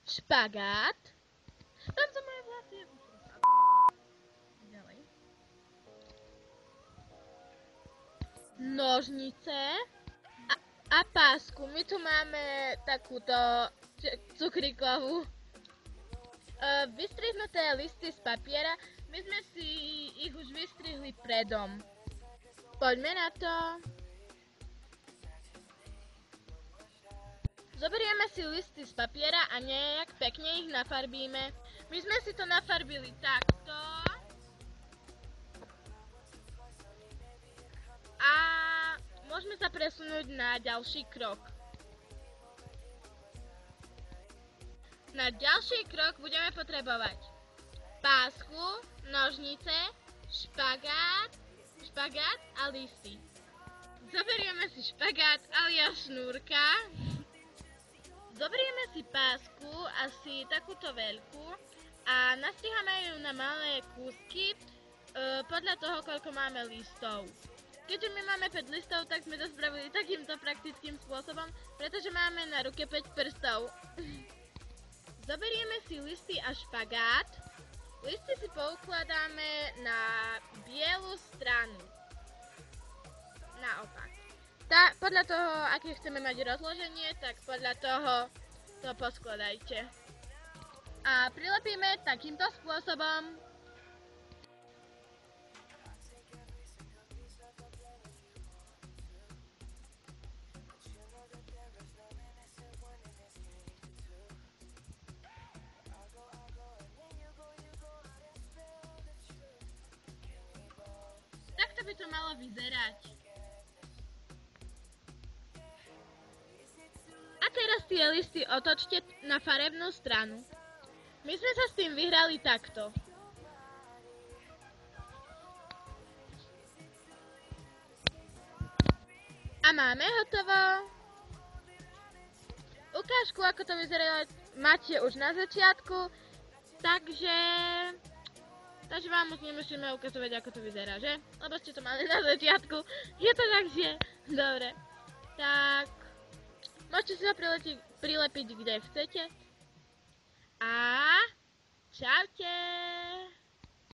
Špagát. Tam sú moje vlasy. Ďalej. Nožnice a pásku. My tu máme takúto cukríkovú. Vystrihnuté listy z papiera. My sme si ich už vystrihli predom. Poďme na to. Zoberieme si listy z papiera a nejak pekne ich nafarbíme. My sme si to nafarbili takto. A môžeme sa presunúť na ďalší krok. Na ďalší krok budeme potrebovať pásku, nožnice, špagát a listy. Zoberieme si špagát alias šnúrka. Zoberieme si pásku, asi takúto veľkú, a nastriháme ju na malé kúsky podľa toho, koľko máme listov. Keďže my máme 5 listov, tak sme to spravili takýmto praktickým spôsobom, pretože máme na ruke 5 prstov. Zoberieme si listy a špagát. Listy si poukladáme na bielu stranu. Naopak. Podľa toho, aké chceme mať rozloženie, tak podľa toho to poskladajte. A prilepíme takýmto spôsobom. Takto by to malo vyzerať. A teraz tie listy otočte na farebnú stranu. My sme sa s tým vyhrali takto. A máme hotovo. Ukážku, ako to vyzerá, máte už na začiatku, takže vám už nemusíme ukazovať, ako to vyzerá, že? Lebo ste to mali na začiatku. Je to tak, že? Dobre. Tak môžete si ho prilepiť kde chcete. A čaute!